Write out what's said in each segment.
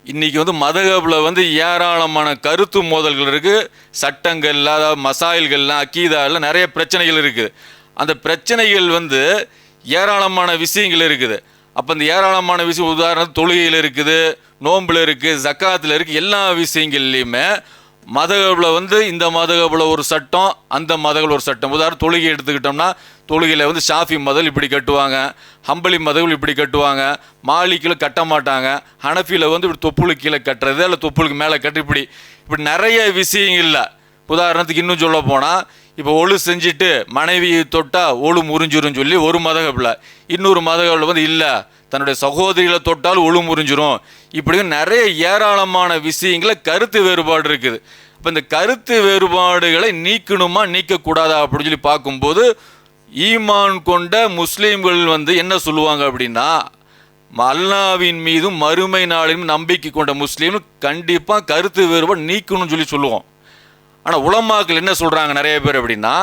இன்னைக்கு மதகபில் ஏராளமான கருத்து மோதல்கள் இருக்குது. சட்டங்கள், அதாவது மசாயில்கள்லாம், அக்கீதாவில் நிறைய பிரச்சனைகள் இருக்குது. அந்த பிரச்சனைகள் ஏராளமான விஷயங்கள் இருக்குது. அப்போ இந்த ஏராளமான விஷயம் உதாரணத்துக்கு தொழுகையில் இருக்குது, நோம்பில் இருக்குது, ஜக்காத்தில் இருக்குது. எல்லா விஷயங்கள்லையுமே மதகபில் இந்த மதகபில் ஒரு சட்டம், அந்த மதகபில் ஒரு சட்டம். உதாரணம் தொழுகை எடுத்துக்கிட்டோம்னா தொழுகையில் ஷாஃபி மதல் இப்படி கட்டுவாங்க, ஹம்பலி மதல் இப்படி கட்டுவாங்க, மாலிக்கில் கட்ட மாட்டாங்க, ஹனஃபியில் இப்படி தொப்புளுக்கு கீழே கட்டுறது, இல்லை தொப்புளுக்கு மேலே கட்டு, இப்படி நிறைய விஷயங்கள்ல. உதாரணத்துக்கு இன்னும் சொல்ல போனால் இப்போ ஒழு செஞ்சுட்டு மனைவியை தொட்டால் ஒழு முறிஞ்சிரும் சொல்லி ஒரு மதகபில், இன்னொரு மதகபில் இல்லை தன்னுடைய சகோதரிகளை தொட்டால் ஒழு முறிஞ்சிரும். இப்படி நிறைய ஏராளமான விஷயங்கள கருத்து வேறுபாடு இருக்குது. இப்போ இந்த கருத்து வேறுபாடுகளை நீக்கணுமா நீக்கக்கூடாதா அப்படின்னு சொல்லி பார்க்கும்போது ஈமான் கொண்ட முஸ்லீம்கள் என்ன சொல்லுவாங்க அப்படின்னா, அல்லாஹ்வின் மீதும் மறுமை நாளிலும் நம்பிக்கை கொண்ட முஸ்லீம் கண்டிப்பாக கருத்து வேறுபாடு நீக்கணும்னு சொல்லி சொல்லுவோம். ஆனால் உலமாக்கள் என்ன சொல்கிறாங்க நிறைய பேர் அப்படின்னா,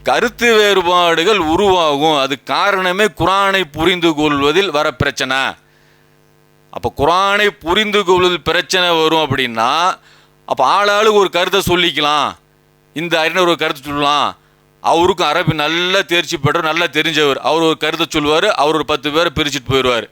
கருத்து வேறுபாடுகள் உருவாகும், அது காரணமே குர்ஆனை புரிந்து கொள்வதில் வர பிரச்சனை. அப்போ குர்ஆனை புரிந்து கொள்வதில் பிரச்சனை வரும் அப்படின்னா, அப்போ ஆளாளுக்கு ஒரு கருத்தை சொல்லிக்கலாம், இந்த அறிஞர் ஒரு கருத்தை சொல்லலாம், அவருக்கும் அரபி நல்லா தேர்ச்சி பெற்றவர், நல்லா தெரிஞ்சவர், அவர் ஒரு கருத்தை சொல்லுவார், அவர் ஒரு 10 பேரை பிரிச்சுட்டு போயிடுவார்.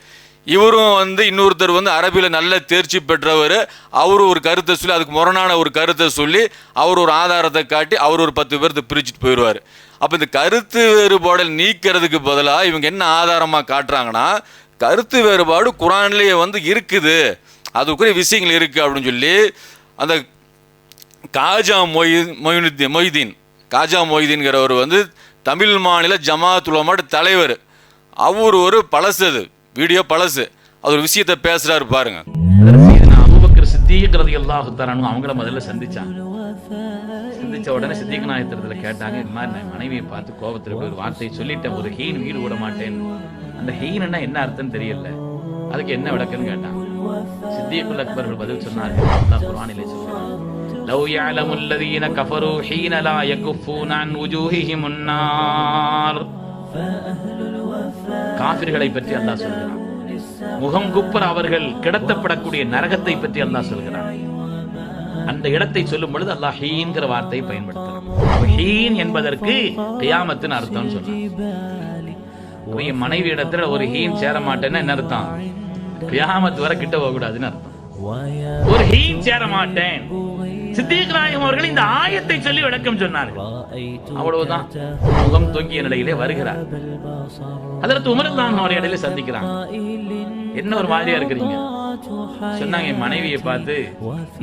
இவரும் இன்னொருத்தர் அரபியில் நல்ல தேர்ச்சி பெற்றவர், அவர் ஒரு கருத்தை சொல்லி அதுக்கு முரணான ஒரு கருத்தை சொல்லி அவர் ஒரு ஆதாரத்தை காட்டி அவர் ஒரு 10 பேர்த்தை பிரிச்சுட்டு போயிடுவார். அப்போ இந்த கருத்து வேறுபாடல் நீக்கிறதுக்கு பதிலாக இவங்க என்ன ஆதாரமாக காட்டுறாங்கன்னா, கருத்து வேறுபாடு குர்ஆன்லேயே இருக்குது, அதுக்குரிய விஷயங்கள் இருக்குது அப்படின்னு சொல்லி அந்த காஜா மொய்தீன் காஜா மொய்தீன்கிறவர் தமிழ் மாநில ஜமாஅத் உலமாவோட தலைவர். அவர் ஒரு பழசு, அது வீடியோ பழசு, அது ஒரு விஷயத்தை பேசுறாரு பாருங்க. அபூபக்கர் சித்தீக் ரலியல்லாஹு தஆலா அவங்கள முதல்ல சந்திச்ச உடனே சித்திக் நாயகத்துல கேட்டாங்க, இந்த மாதிரி நான் மனைவியை பார்த்து கோபத்தில் ஒரு வார்த்தையை சொல்லிட்டேன், ஒரு ஹீன் வீடு விட மாட்டேன். அந்த ஹீன்னா என்ன அர்த்தம் தெரியல, அதுக்கு என்ன விளக்கன்னு கேட்டாங்க. சித்திகுல் அக்பர் பதில் சொன்னார்கள், அல்லாஹ் குர்ஆனிலே சொல்றான், லவ் யஅலமுல் லதீன கஃபரு ஹீன லா யகுஃபூன அன் வுஜூஹிஹிமுன் நார். காஃபிர்களை பற்றி அல்லாஹ் சொல்கிறான், முகம் குப்புற அவர்கள் கிடத்தப்படக்கூடிய நரகத்தை பற்றி அல்லாஹ் சொல்கிறான். அந்த இடத்தை சொல்லும் பொழுது அல்லாஹ் ஹீன்கிற வார்த்தையை பயன்படுத்துறான். ஹீன் என்பதற்கு கியாமத்தின் அர்த்தம் சொல்றான். மனைவி இடத்துல ஒரு ஹீன் சேர மாட்டேன்னு என்ன அர்த்தம்? கியாமத் வரை கிட்ட போக கூடாதுன்னு அர்த்தம். ஒரு ஹீன் சேர மாட்டேன். சித்தீக் நாயகம் அவர்கள் இந்த ஆயத்தை சொல்லி விளக்கம் சொன்னார்கள். அவ்வளவுதான். முகம் தொங்கிய நிலையிலே வருகிறார். ஹஜ்ரத் உமர் ரலியல்லாஹு அன்ஹு இடையில சந்திக்கிறாங்க. என்ன ஒரு மாதிரியா இருக்கிறீங்க? சொன்னாங்க, என் மனைவியை பார்த்து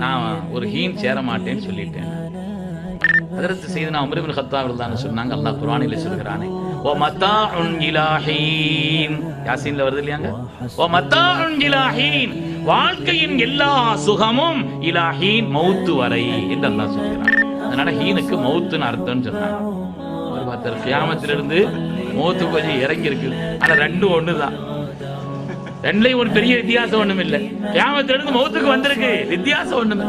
நான் ஒரு ஹீன் சேர மாட்டேன்னு சொல்லிட்டேன். ஹஜ்ரத் சையதுனா உமர் இப்னு கத்தாப் ரலியல்லாஹு அன்ஹு சொன்னாங்க, அல்லாஹ் குர்ஆனிலே சொல்கிறானே, வ மத்தாஉன் இலா ஹீன், யாசீன்ல வருது இல்லையாங்க, வ மத்தாஉன் இலா ஹீன், வாழ்க்கையின் எல்லா சுகமும் இலா ஹீன், மௌத் வரை என்று அல்லாஹ் சொல்கிறான். அதனால ஹீனுக்கு மௌத்துன்னு அர்த்தம்னு சொன்னாங்க. ஒரு பார்த்தர் கியாமத்திலிருந்து மௌத்து கொஞ்சம் இறங்கி இருக்கு, ஆனா ரெண்டும் ஒண்ணுதான். ரெண்டுலயும் ஒரு பெரிய வித்தியாசம் ஒண்ணும் இல்லை. கியாமத்திலிருந்து மௌத்துக்கு வந்திருக்கு, வித்தியாசம் ஒண்ணுமே.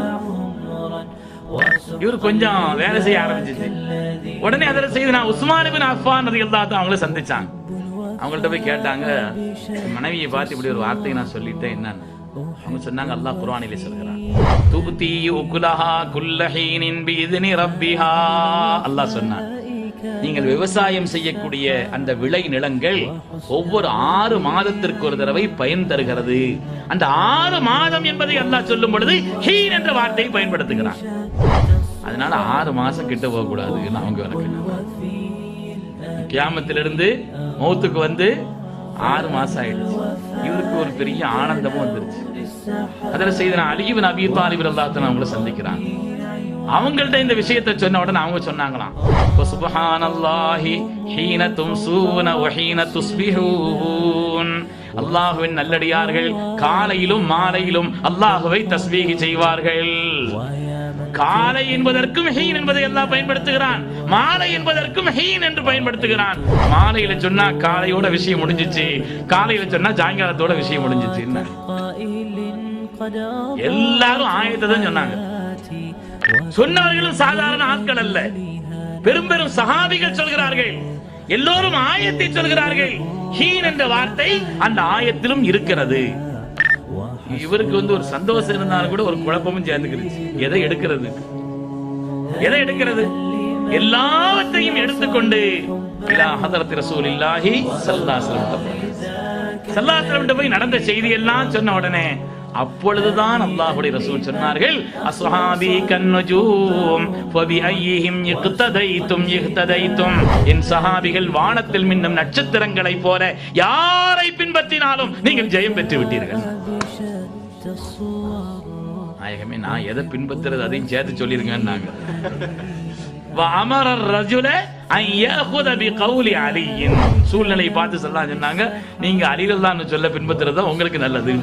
இவர் கொஞ்சம் வேலை செய்ய ஆரம்பிச்சிச்சு. உடனே அதில் செய்து நான் உஸ்மான் இப்னு அஃபான் ரலியல்லாஹு அன்ஹு அவங்கள சந்திச்சாங்க. அவங்கள்ட்ட போய் கேட்டாங்க, மனைவியை பார்த்து இப்படி ஒரு வார்த்தையை நான் சொல்லிட்டேன், என்னன்னு. அவங்க சொன்னாங்க, அல்லாஹ் குர்ஆனிலே சொல்கிறான், துபதி உகுலஹா குல்ல ஹீனின் பிஇذن ரப்பிஹா. அல்லாஹ் சொன்னான், நீங்கள் விவசாயம் செய்யக்கூடிய அந்த விளை நிலங்கள் ஒவ்வொரு 6 மாதத்திற்கு ஒரு தடவை பயன் தருகிறது. அந்த 6 மாதம் என்பதை அல்லாஹ் சொல்லும் பொழுது ஹீன் என்ற வார்த்தையை பயன்படுத்துகிறான். அதனால 6 மாசம் கிட்ட போக கூடாதுன்னு அவங்க விளக்குறாங்க. கியாமத்திலிருந்து மௌத்துக்கு 6 மாசம் ஆயிடுச்சு. இவருக்கு ஒரு பெரிய ஆனந்தமும் வந்துருச்சு. அதில் செய்த அலி இப்னு அபீ தாலிப் ரலியல்லாஹு அன்ஹு அவங்கள சந்திக்கிறாங்க. அவங்கள்ட்ட இந்த விஷயத்தை சொன்ன உடனே அவங்க சொன்னாங்களாம், சுப்ஹானல்லாஹி ஹீன தும்சூன வ ஹீன துஸ்பிஹூன். அல்லாஹ்வின் நல்லடியார்கள் காலையிலும் மாலையிலும் அல்லாஹ்வை தஸ்பீஹ் செய்வார்கள். காலை என்பதற்கும் ஹீன் என்பதை அல்லாஹ் பயன்படுத்துகிறான், மாலை என்பதற்கும் ஹீன் என்று பயன்படுத்துகிறான். மாலையில சொன்னா காலையோட விஷயம் முடிஞ்சிச்சு, காலையில சொன்னா சாயங்காலத்தோட விஷயம் முடிஞ்சிச்சு. எல்லாரும் ஆயத்தை தான் சொன்னாங்க. சொன்னவர்களும் சாதாரண ஆட்கள் அல்ல, பெரும் பெரும் சஹாபிகள் சொல்கிறார்கள், எல்லோரும் ஆயத்தை சொல்கிறார்கள். ஹீன் என்ற வார்த்தை அந்த ஆயத்திலும் இருக்கிறது. இவருக்கு ஒரு சந்தோஷம் இருந்தாலும் கூட ஒரு குழப்பமும் சேர்ந்துக்கிருச்சு. எதை எடுக்கிறது, எதை எடுக்கிறது? எல்லாவற்றையும் எடுத்துக்கொண்டு இலா ஹதரத் ரசூலில்லாஹி ஸல்லல்லாஹு அலைஹி வஸல்லம் போய் நடந்த செய்தி எல்லாம் சொன்ன உடனே அப்பொழுதுதான் அல்லாஹ்வுடைய ரசூல் சொன்னார்கள், அஸ்ஹாபி கன்னுஜூம் ஃபபி ஐஹிம் இக்ததைத்தும். என் சஹாபிகள் வானத்தில் மின்னும் நட்சத்திரங்களை போல யாரை பின்பற்றினாலும் நீங்கள் ஜெயம் பெற்று விட்டீர்கள். நாயகமே, நான் எதை பின்பற்றுறது அதையும் சேர்த்து சொல்லிருங்கன்னாங்க. சூழ்நிலை பார்த்து சொன்னாங்க, நீங்க அலிரல்லான்னு சொல்ல பின்பற்றுறது உங்களுக்கு நல்லது.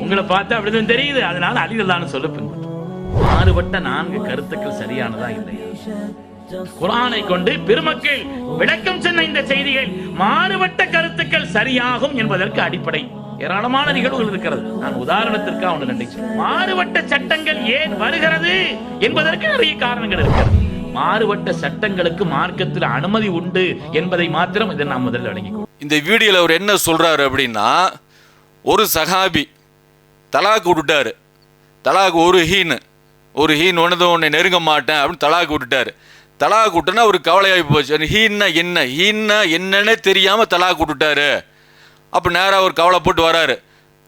உங்களை பார்த்து அப்படிதான் தெரியுது, அதனால அலிரல்லான்னு சொல்ல பின்பற்று. மாறுபட்ட 4 கருத்துக்கள் சரியானதா இல்லையா? குர்ஆனை கொண்டு பெருமக்கள் விளக்கம் சொன்ன இந்த செய்திகள் மாறுபட்ட கருத்துக்கள் சரியாகும் என்பதற்கு அடிப்படை ஏராளமான நிகழ்வுகள் இருக்கிறது. நான் உதாரணத்திற்காக ஒன்று கண்டிச்சு, மாறுபட்ட சட்டங்கள் ஏன் வருகிறது என்பதற்கு நிறைய காரணங்கள் இருக்கிறது. மாறுபட்ட சட்டங்களுக்கு மார்க்கத்தில் அனுமதி உண்டு என்பதை மாத்திரம் இதை நாம் முதல்ல விளங்கிக்கணும். இந்த வீடியோல அவர் என்ன சொல்றாரு அப்படின்னா, ஒரு சஹாபி தலாக் விட்டுட்டாரு. தலாக் ஒரு ஹீன் ஒன்னதை நெருங்க மாட்டேன் அப்படின்னு தலாக் விட்டுட்டாரு. தலாக் விட்டுனா ஒரு கவலையாகி போச்சு. ஹீன்னா என்னன்னே தெரியாம தலாக் விட்டுட்டாரு. அப்போ நேராக அவர் கவலைப்பட்டு வராரு.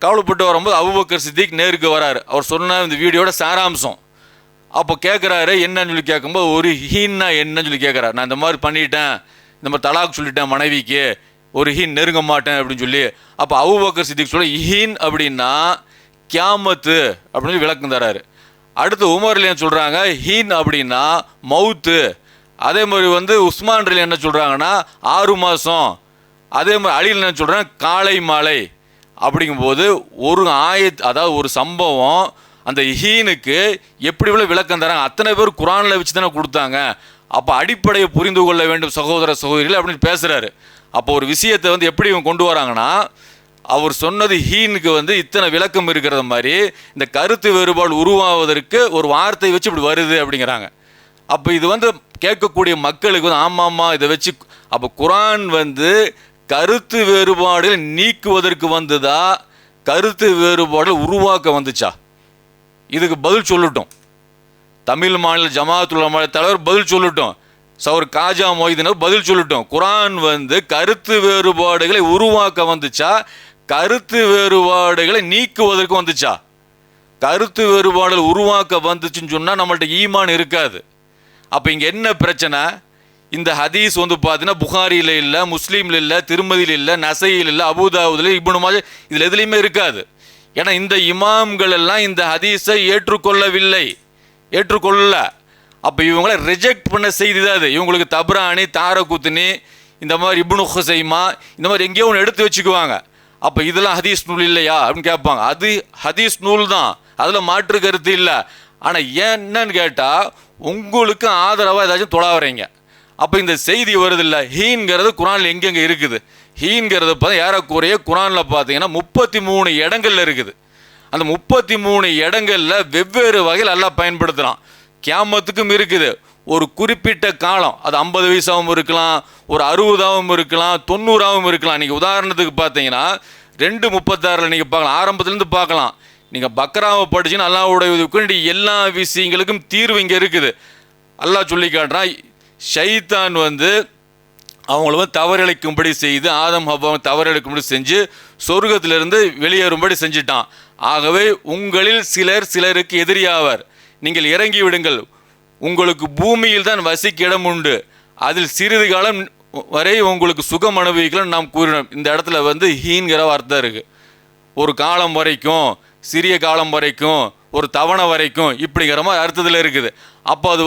கவலைப்பட்டு வரும்போது அபூபக்கர் சித்திக் நேருக்கு வராரு. அவர் சொன்ன இந்த வீடியோட சாராம்சம். அப்போ கேட்குறாரு, என்னன்னு சொல்லி கேட்கும்போது ஒரு ஹீன்னா என்னன்னு சொல்லி கேட்குறாரு. நான் இந்த மாதிரி பண்ணிட்டேன், இந்த மாதிரி தலாக் சொல்லிட்டேன் மனைவிக்கு, ஒரு ஹீன் நெருங்க மாட்டேன் அப்படின்னு சொல்லி. அப்போ அபூபக்கர் சித்திக் சொல்ல, ஹீன் அப்படின்னா கியாமத்து அப்படின்னு விளக்கம் தராரு. அடுத்து உமர் ரலியல்லாஹு சொல்கிறாங்க, ஹீன் அப்படின்னா மவுத்து. அதே மாதிரி உஸ்மான் ரலியல்லாஹு என்ன சொல்கிறாங்கன்னா 6 மாதம். அதே மாதிரி அலியில் என்ன சொல்கிறேன், காலை மாலை. அப்படிங்கும்போது ஒரு அதாவது ஒரு சம்பவம் அந்த ஹீனுக்கு எப்படி இவ்வளோ விளக்கம் தராங்க. அத்தனை பேர் குர்ஆனில் வச்சு தானே கொடுத்தாங்க. அப்போ அடிப்படையை புரிந்து கொள்ள வேண்டும் சகோதர சகோதரிகள் அப்படின்னு பேசுகிறாரு. அப்போ ஒரு விஷயத்தை எப்படி இவங்க கொண்டு வராங்கன்னா, அவர் சொன்னது ஹீனுக்கு இத்தனை விளக்கம் இருக்கிறது மாதிரி இந்த கருத்து வேறுபாடு உருவாவதற்கு ஒரு வார்த்தை வச்சு இப்படி வருது அப்படிங்கிறாங்க. அப்போ இது கேட்கக்கூடிய மக்களுக்கு ஆமாம்மா இதை வச்சு அப்போ குர்ஆன் கருத்து வேறுபாடுகளை நீக்குவதற்கு வந்ததா, கருத்து வேறுபாடுகள் உருவாக்க வந்துச்சா? இதுக்கு பதில் சொல்லட்டும். தமிழ் மாநில ஜமாஅத்துல் உலமா தலைவர் பதில் சொல்லட்டும். சௌர் காஜா மொய்தீன் பதில் சொல்லட்டும். குர்ஆன் கருத்து வேறுபாடுகளை உருவாக்க வந்துச்சா, கருத்து வேறுபாடுகளை நீக்குவதற்கு வந்துச்சா? கருத்து வேறுபாடுகள் உருவாக்க வந்துச்சுன்னு சொன்னால் நம்மள்ட்ட ஈமான் இருக்காது. அப்போ இங்கே என்ன பிரச்சனை? இந்த ஹதீஸ் பார்த்தீங்கன்னா புகாரியில் இல்லை, முஸ்லீமில் இல்லை, திருமதியில் இல்லை, நசையில் இல்லை, அபூதாவுதில், இப்னு மாஜா இதில் எதுலேயுமே இருக்காது. ஏன்னா இந்த இமாம்கள் எல்லாம் இந்த ஹதீஸை ஏற்றுக்கொள்ளல. அப்போ இவங்களை ரிஜெக்ட் பண்ண செய்தி தான் அது. இவங்களுக்கு தப்ரானி, தாரகுத்னி, இந்த மாதிரி இப்னு ஹுசைமா, இந்த மாதிரி எங்கேயோ ஒன்று எடுத்து வச்சுக்குவாங்க. அப்போ இதெல்லாம் ஹதீஸ் நூல் இல்லையா அப்படின்னு கேட்பாங்க. அது ஹதீஸ் நூல் தான், அதில் மாற்று கருத்து இல்லை. ஆனால் என்னன்னு கேட்டால் உங்களுக்கு ஆதரவாக ஏதாச்சும் தொடாவறீங்க. அப்போ இந்த செய்தி வருது இல்லை, ஹீன்கிறது குர்ஆனில் எங்கெங்கே இருக்குது? ஹீன்கிறது ஏறக்குறைய குர்ஆனில் பார்த்தீங்கன்னா 33 இடங்கள்ல இருக்குது. அந்த 33 இடங்கள்ல வெவ்வேறு வகையில் அல்லாஹ் பயன்படுத்துகிறான். கியாமத்துக்கும் இருக்குது. ஒரு குறிப்பிட்ட காலம், அது 50 வயசாகவும் இருக்கலாம், ஒரு 60ஆகவும் இருக்கலாம், 90ஆகவும் இருக்கலாம். நீங்கள் உதாரணத்துக்கு பார்த்தீங்கன்னா 2:36 நீங்கள் பார்க்கலாம், ஆரம்பத்துலேருந்து பார்க்கலாம். நீங்கள் பக்ராவை படிச்சுன்னா அல்லாஹ்வுடைய உதவிக்கு எல்லா விஷயங்களுக்கும் தீர்வு இங்கே இருக்குது. அல்லாஹ் சொல்லி காட்டுறான், ஷைத்தான் அவங்கள தவறிழைக்கும்படி செய்து, ஆதம் ஹவ்வாவை தவறிழைக்கும்படி செஞ்சு சொர்க்கத்திலிருந்து வெளியேறும்படி செஞ்சிட்டான். ஆகவே உங்களில் சிலருக்கு எதிரியாவர். நீங்கள் இறங்கி விடுங்கள், உங்களுக்கு பூமியில் தான் வசிக்க இடம் உண்டு, அதில் சிறிது காலம் வரை உங்களுக்கு சுகம் அனுபவிக்கலாம் நாம் கூறினோம். இந்த இடத்துல ஹீன்கிற வார்த்தை இருக்குது. ஒரு காலம் வரைக்கும், சிறிய காலம் வரைக்கும், ஒரு தவணை வரைக்கும் இப்படிங்கிற மாதிரி அர்த்தத்தில் இருக்குது. அப்போ அது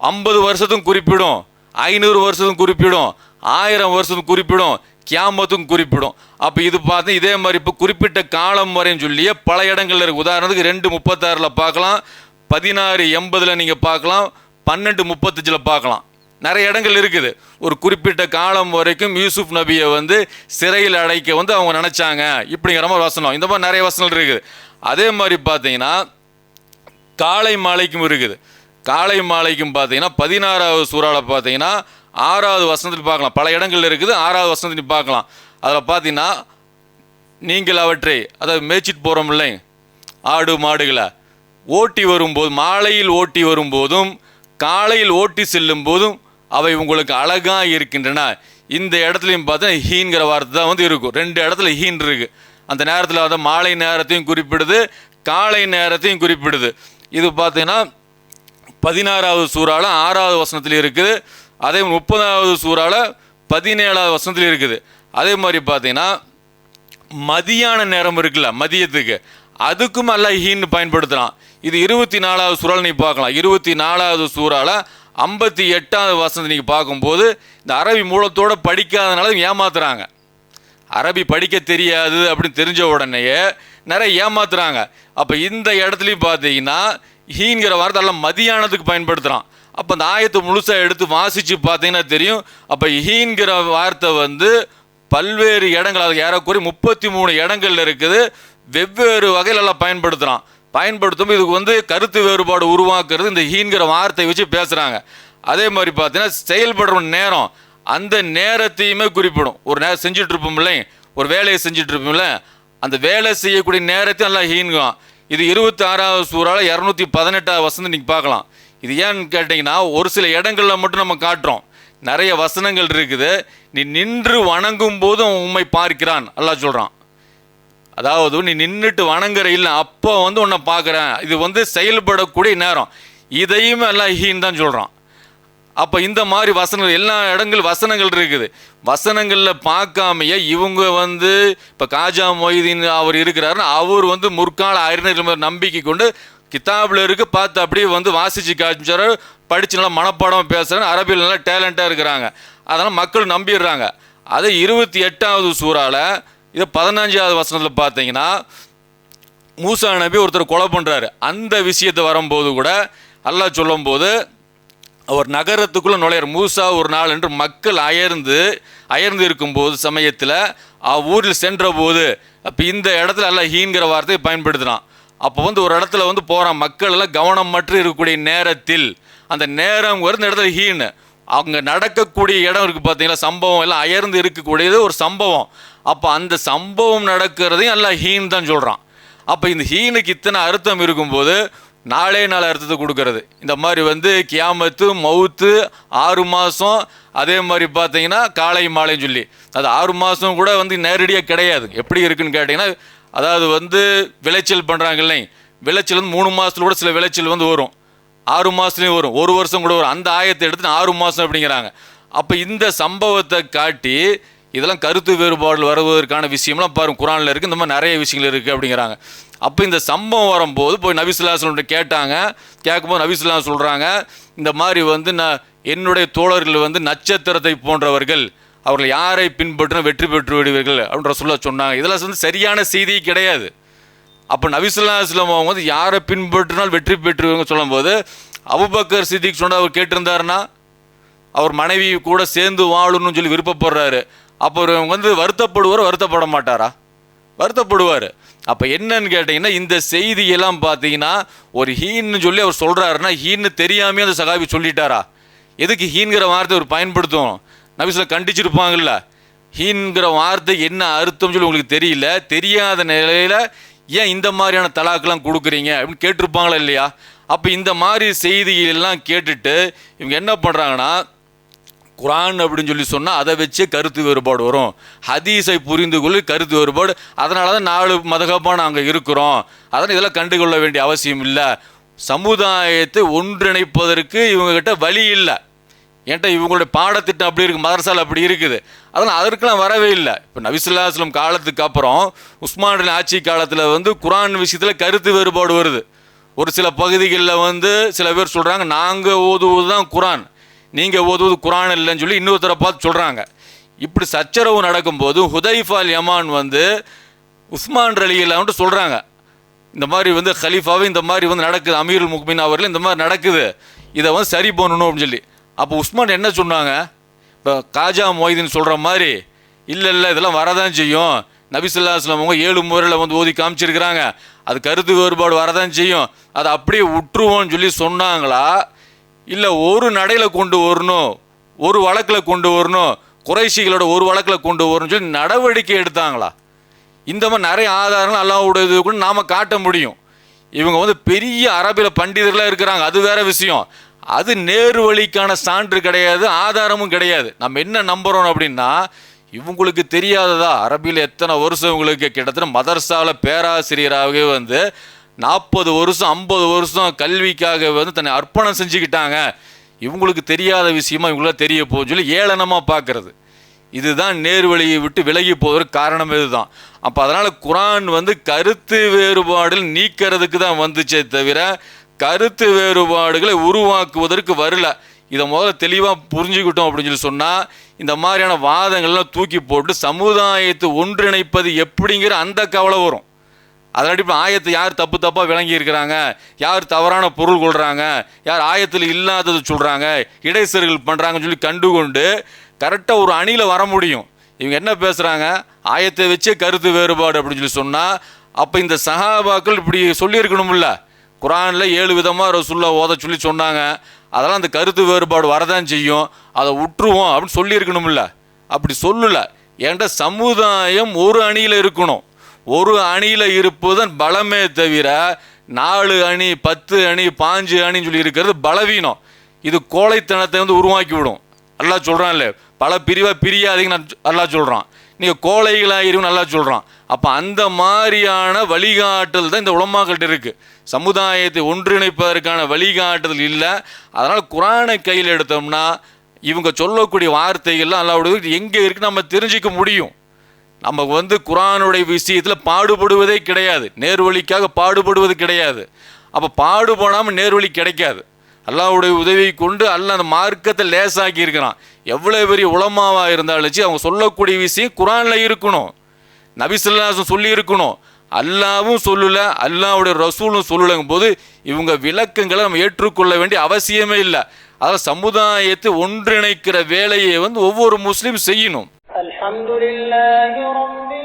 50 வருஷத்துக்கும் குறிப்பிடும், 500 வருஷத்துக்கும் குறிப்பிடும், 1000 வருஷத்துக்கும் குறிப்பிடும், கியாமத்துக்கும் குறிப்பிடும். அப்போ இது பார்த்து இதே மாதிரி இப்போ குறிப்பிட்ட காலம் வரைன்னு சொல்லியே பல இடங்கள்ல இருக்குது. உதாரணத்துக்கு 2:36 பார்க்கலாம், 16:80 நீங்கள் பார்க்கலாம், 12:35 பார்க்கலாம். நிறைய இடங்கள் இருக்குது. ஒரு குறிப்பிட்ட காலம் வரைக்கும் யூசுப் நபியை சிறையில் அடைக்க அவங்க நினைச்சாங்க இப்படிங்கிற மாதிரி வசனம். இந்த மாதிரி நிறைய வசனங்கள் இருக்குது. அதே மாதிரி பார்த்தீங்கன்னா காலை மாலைக்கும் இருக்குது. காலை மாலைக்கும் பார்த்தீங்கன்னா 16வது சூறாவில் பார்த்தீங்கன்னா 6வது வசனத்தில் பார்க்கலாம். பல இடங்கள் இருக்குது, 6வது வசனத்தில் பார்க்கலாம். அதில் பார்த்தீங்கன்னா, நீங்கள் அவற்றை, அதாவது மேய்ச்சிட்டு போகிறோம் இல்லை ஆடு மாடுகளை, ஓட்டி வரும்போது, மாலையில் ஓட்டி வரும்போதும் காலையில் ஓட்டி செல்லும் போதும் அவை உங்களுக்கு அழகாக இருக்கின்றன. இந்த இடத்துலையும் பார்த்தா ஹீன்கிற வார்த்தை தான் வந்து இருக்கும். 2 இடத்துல ஹீன் இருக்குது. அந்த நேரத்தில் வந்து மாலை நேரத்தையும் குறிப்பிடுது, காலை நேரத்தையும் குறிப்பிடுது. இது பார்த்தீங்கன்னா 16வது சூறால 6வது வசனத்தில் இருக்குது. அதே 30வது சூறால 17வது வசனத்தில் இருக்குது. அதே மாதிரி பார்த்தீங்கன்னா மதியான நேரம் இருக்குல்ல, மதியத்துக்கு, அதுக்கும் அல்லாஹ் ஹீன்னு பயன்படுத்துகிறான். இது 24வது சூறால நீ பார்க்கலாம். 24வது சூறால 58வது வசனத்தை நீங்கள் பார்க்கும்போது இந்த அரபி மூலத்தோடு படிக்காதனால ஏமாத்துறாங்க. அரபி படிக்க தெரியாது அப்படின்னு தெரிஞ்ச உடனேயே நிறைய ஏமாத்துறாங்க. அப்போ இந்த இடத்துலையும் பார்த்தீங்கன்னா ஹீன்கிற வார்த்தை எல்லாம் மதியானத்துக்கு பயன்படுத்துகிறான். அப்போ அந்த ஆயத்தை முழுசாக எடுத்து வாசித்து பார்த்தீங்கன்னா தெரியும். அப்போ ஹீன்கிற வார்த்தை வந்து பல்வேறு இடங்கள், அது ஏறக்குறைய 33 இடங்கள்ல இருக்குது. வெவ்வேறு வகையில் எல்லாம் பயன்படுத்துகிறான். பயன்படுத்தும் இதுக்கு வந்து கருத்து வேறுபாடு உருவாக்குறது இந்த ஹீன்கிற வார்த்தையை வச்சு பேசுகிறாங்க. அதே மாதிரி பார்த்தீங்கன்னா செயல்படுற நேரம், அந்த நேரத்தையுமே குறிப்பிடும். ஒரு நேரம் செஞ்சுட்டு இருப்போம்ல, ஒரு வேலையை செஞ்சுட்டு இருப்போம்ல, அந்த வேலை செய்யக்கூடிய நேரத்தையும் எல்லாம் ஹீன்கும். இது 26வது சூறால 218வது வசனம் நீங்கள் பார்க்கலாம். இது ஏன்னு கேட்டிங்கன்னா ஒரு சில இடங்களில் மட்டும் நம்ம காட்டுறோம். நிறைய வசனங்கள் இருக்குது. நீ நின்று வணங்கும் போதும் உண்மை பார்க்கிறான் அல்லாஹ் சொல்கிறான். அதாவது நீ நின்றுட்டு வணங்குற இல்லை, அப்போ வந்து உன்னை பார்க்குறேன். இது வந்து செயல்படக்கூடிய நேரம். இதையும் எல்லாம் ஹீன் தான் சொல்கிறான். அப்போ இந்த மாதிரி வசனங்கள் எல்லா வசனங்கள் இருக்குது. வசனங்களில் பார்க்காமையே இவங்க வந்து இப்போ காஜா மொய்தீன் அவர் இருக்கிறாருன்னு அவர் வந்து முற்கால அறிஞர்கள் நம்பிக்கை கொண்டு கிதாபில் இருக்குது பார்த்து அப்படியே வந்து வாசித்து காமிச்சார், படித்து நல்லா மனப்பாடம் பேசுகிறேன்னு அரபியில் நல்லா டேலண்ட்டாக இருக்கிறாங்க. அதனால் மக்கள் நம்பிடுறாங்க. அது 28வது சூறால இது 15வது வசனத்தில் பார்த்தீங்கன்னா மூசா நபி ஒருத்தர் கொலை பண்ணுறாரு. அந்த விஷயத்தை வரும்போது கூட அல்லாஹ் சொல்லும்போது அவர் நகரத்துக்குள்ளே நுழையிற மூசா ஒரு நாள் என்று மக்கள் அயர்ந்து இருக்கும்போது சமயத்தில் ஊரில் சென்ற போது, அப்போ இந்த இடத்துல எல்லாம் ஹீன்கிற வார்த்தையை பயன்படுத்துகிறான். அப்போ வந்து ஒரு இடத்துல வந்து போகிறான், மக்கள் எல்லாம் கவனம் மற்ற இருக்கக்கூடிய நேரத்தில், அந்த நேரம் வருது இடத்துல ஹீன். அவங்க நடக்கக்கூடிய இடம் இருக்குது பார்த்தீங்களா, சம்பவம் எல்லாம் அயர்ந்து இருக்கக்கூடியது ஒரு சம்பவம். அப்போ அந்த சம்பவம் நடக்கிறதையும் எல்லாம் ஹீன் தான் சொல்கிறான். அப்போ இந்த ஹீனுக்கு இத்தனை அர்த்தம் இருக்கும்போது 4 அர்த்தத்தை கொடுக்கறது. இந்த மாதிரி வந்து கியாமத்து, மவுத்து, 6 மாதம், அதே மாதிரி பார்த்தீங்கன்னா காலை மாலைன்னு சொல்லி, அது 6 மாதம் கூட வந்து நேரடியாக கிடையாது. எப்படி இருக்குன்னு கேட்டிங்கன்னா, அதாவது வந்து விளைச்சல் பண்ணுறாங்க இல்லை, விளைச்சல் வந்து 3 மாதத்துல கூட சில விளைச்சல் வந்து வரும், 6 மாதத்துலேயும் வரும், 1 வருஷம் கூட வரும். அந்த ஆயத்தை எடுத்து 6 மாதம் அப்படிங்கிறாங்க. அப்போ இந்த சம்பவத்தை காட்டி இதெல்லாம் கருத்து வேறுபாடு வருவதற்கான விஷயம்லாம் பாருங்கள் குரானில் இருக்குது. இந்த மாதிரி நிறைய விஷயங்கள் இருக்குது அப்படிங்கிறாங்க. அப்போ இந்த சம்பவம் வரும்போது போய் நபி ஸல்லல்லாஹு அலைஹி வஸல்லம் கேட்கும்போது நபி ஸல்லல்லாஹு அலைஹி வஸல்லம் சொல்கிறாங்க, இந்த மாதிரி வந்து என்னுடைய தோழர்கள் வந்து நட்சத்திரத்தை போன்றவர்கள், அவர்கள் யாரை பின்பற்றினா வெற்றி பெற்று விடுவீர்கள் அப்படின்ற சொன்னாங்க. இதெல்லாம் வந்து சரியான செய்தி கிடையாது. அப்போ நபி ஸல்லல்லாஹு அலைஹி வஸல்லம் அவங்க வந்து யாரை பின்பற்றினால் வெற்றி பெற்றுவீங்க சொல்லும்போது, அபூபக்கர் சித்திக் சொன்ன அவர் கேட்டிருந்தாருன்னா அவர் மனைவி கூட சேர்ந்து வாழணும்னு சொல்லி விருப்பப்படுறாரு. அப்போ அவர் வந்து வருத்தப்பட மாட்டாரா? வருத்தப்படுவார். அப்போ என்னன்னு கேட்டிங்கன்னா, இந்த செய்தியெல்லாம் பார்த்தீங்கன்னா ஒரு ஹீன்னு சொல்லி அவர் சொல்கிறாருன்னா ஹீன்னு தெரியாமே அந்த சகாபி சொல்லிட்டாரா? எதுக்கு ஹீன்கிற வார்த்தை அவர் பயன்படுத்தும்? நபி ஸல்லல்லாஹு கண்டிச்சிருப்பாங்கல்ல. ஹீன்கிற வார்த்தை என்ன அர்த்தம் சொல்லி உங்களுக்கு தெரியல, தெரியாத நிலையில் ஏன் இந்த மாதிரியான தலாக்கெல்லாம் கொடுக்குறீங்க அப்படின்னு கேட்டிருப்பாங்களா இல்லையா? அப்போ இந்த மாதிரி செய்திகளெல்லாம் கேட்டுட்டு இவங்க என்ன பண்ணுறாங்கன்னா, குரான் அப்படின்னு சொல்லி சொன்னால் அதை வச்சு கருத்து வேறுபாடு வரும், ஹதீஸை புரிந்து கொள்ள கருத்து வேறுபாடு, அதனால தான் 4 மதகப்பாக நாங்கள் இருக்கிறோம், அதனால் இதெல்லாம் கண்டுகொள்ள வேண்டிய அவசியம் இல்லை. சமுதாயத்தை ஒன்றிணைப்பதற்கு இவங்ககிட்ட வழி இல்லை. ஏன்ட்ட இவங்களுடைய பாடத்திட்டம் அப்படி இருக்குது, மதரசால் அப்படி இருக்குது, அதனால் அதற்கெல்லாம் வரவே இல்லை. இப்போ நபி ஸல்லல்லாஹு அலைஹி வஸல்லம் காலத்துக்கு அப்புறம் உஸ்மான் ஆட்சி காலத்தில் வந்து குரான் விஷயத்தில் கருத்து வேறுபாடு வருது. ஒரு சில பகுதிகளில் வந்து சில பேர் சொல்கிறாங்க, நாங்கள் ஓதுவது தான் குரான், நீங்கள் ஓதுவது குரான் இல்லைன்னு சொல்லி இன்னொருத்தரை பார்த்து சொல்கிறாங்க. இப்படி சச்சரவு நடக்கும்போது ஹுதைஃபா அல் யமான் வந்து உஸ்மான் ரலியல்லாஹு சொல்கிறாங்க, இந்த மாதிரி வந்து ஹலீஃபாவே இந்த மாதிரி வந்து நடக்குது, அமீருல் முக்மின் அவர்கள் இந்த மாதிரி நடக்குது, இதை வந்து சரி பண்ணணும் அப்படின்னு சொல்லி. அப்போ உஸ்மான் என்ன சொன்னாங்க? இப்போ காஜா மொய்தீன் சொல்கிற மாதிரி இல்லை இதெல்லாம் வரதான் செய்யும், நபி ஸல்லல்லாஹு அலைஹி வஸல்லம் அவங்க 7 முறையில் வந்து ஓதி காமிச்சிருக்கிறாங்க, அது கருத்து வேறுபாடு வரதான் செய்யும், அதை அப்படியே விட்டுருவோன்னு சொல்லி சொன்னாங்களா? இல்லை ஒரு நடையில் கொண்டு வரணும், ஒரு வழக்கில் கொண்டு வரணும், குறைஷிகளோட ஒரு வழக்கில் கொண்டு வரணும்னு சொல்லி நடவடிக்கை எடுத்தாங்களா? இந்த மாதிரி நிறைய ஆதாரங்கள் அல்லாஹ்வுடைய இது கூட நாம் காட்ட முடியும். இவங்க வந்து பெரிய அரபியில் பண்டிதர்களாக இருக்கிறாங்க, அது வேற விஷயம். அது நேரு வழிக்கான சான்று கிடையாது, ஆதாரமும் கிடையாது. நம்ம என்ன நம்புகிறோம் அப்படின்னா, இவங்களுக்கு தெரியாததா? அரபியில் எத்தனை வருஷம் இவங்களுக்கு கிட்டத்தட்ட மதரசாவில் பேராசிரியராகவே வந்து 40 வருஷம் 50 வருஷம் கல்விக்காக வந்து தன்னை அர்ப்பணம் செஞ்சுக்கிட்டாங்க. இவங்களுக்கு தெரியாத விஷயமா இவங்களாம் தெரிய போகுன்னு சொல்லி ஏளனமாக பார்க்கறது. இதுதான் நேர்வழியை விட்டு விலகி போவதற்கு காரணம் இதுதான். அப்போ அதனால் குர்ஆன் வந்து கருத்து வேறுபாடுகள் நீக்கிறதுக்கு தான் வந்துச்சே தவிர கருத்து வேறுபாடுகளை உருவாக்குவதற்கு வரல. இதை முதல்ல தெளிவாக புரிஞ்சுக்கிட்டோம் அப்படின்னு சொல்லி சொன்னால் இந்த மாதிரியான வாதங்கள்லாம் தூக்கி போட்டு சமுதாயத்தை ஒன்றிணைப்பது எப்படிங்கிற அந்த கவலை வரும். அதனாடி இப்போ ஆயத்தை யார் தப்பு தப்பாக விளங்கி இருக்கிறாங்க, யார் தவறான பொருள் கொள்கிறாங்க, யார் ஆயத்தில் இல்லாதது சொல்கிறாங்க, இடைச்செருகல் பண்ணுறாங்கன்னு சொல்லி கண்டுகொண்டு கரெக்டாக ஒரு அணியில் வர முடியும். இவங்க என்ன பேசுகிறாங்க, ஆயத்தை வச்சே கருத்து வேறுபாடு அப்படின்னு சொல்லி சொன்னால் அப்போ இந்த சஹாபாக்கள் இப்படி சொல்லியிருக்கணும்ல. குர்ஆனில் 7 விதமாக ரசூலுல்லாஹ் ஓத சொல்லி சொன்னாங்க, அதெல்லாம் அந்த கருத்து வேறுபாடு வரதான் செய்யும், அதை விட்டுருவோம் அப்படின்னு சொல்லியிருக்கணும்ல. அப்படி சொல்லலை. ஏன்டா சமுதாயம் ஒரு அணியில் இருக்கணும். ஒரு அணியில் இருப்பதுதான் பலமே தவிர 4 அணி 10 அணி 5 அணின்னு சொல்லி இருக்கிறது பலவீனம். இது கோழைத்தனத்தை வந்து உருவாக்கி விடும். அல்லாஹ் சொல்கிறான் இல்லை, பல பிரிவாக பிரியாதீங்கன்னு அல்லாஹ் சொல்கிறான். நீங்கள் கோழைகளாக இருன்னு அல்லாஹ் சொல்கிறான். அப்போ அந்த மாதிரியான வழிகாட்டுதல் தான் இந்த உலமாக்கள்கிட்ட இருக்குது. சமுதாயத்தை ஒன்றிணைப்பதற்கான வழிகாட்டுதல் இல்லை. அதனால் குர்ஆனை கையில் எடுத்தோம்னா இவங்க சொல்லக்கூடிய வார்த்தைகள்லாம் அல்லாஹ்வுடைய எங்கே இருக்குன்னு நம்ம தெரிஞ்சிக்க முடியும். நமக்கு வந்து குர்ஆனுடைய விஷயத்தில் பாடுபடுவதே கிடையாது, நேர்வழிக்காக பாடுபடுவது கிடையாது. அப்போ பாடுபடாமல் நேர்வழி கிடைக்காது. அல்லாஹ்வுடைய உதவியை கொண்டு அல்லாஹ் அந்த மார்க்கத்தை லேசாக்கி இருக்கிறான். எவ்வளோ பெரிய உலமாவாக இருந்தாலும் அவங்க சொல்லக்கூடிய விஷயம் குர்ஆனில் இருக்கணும், நபி ஸல்லல்லாஹு அலைஹி வஸல்லம் சொல்லி இருக்கணும். அல்லாவும் சொல்லலை, அல்லாஹ்வுடைய ரசூலும் சொல்லலைங்கும் போது இவங்க விளக்கங்களை நம்ம ஏற்றுக்கொள்ள வேண்டிய அவசியமே இல்லை. அதாவது சமுதாயத்தை ஒன்றிணைக்கிற வேலையை வந்து ஒவ்வொரு முஸ்லீம் செய்யணும். அல்ஹம்துலில்லாஹி ரப்பில்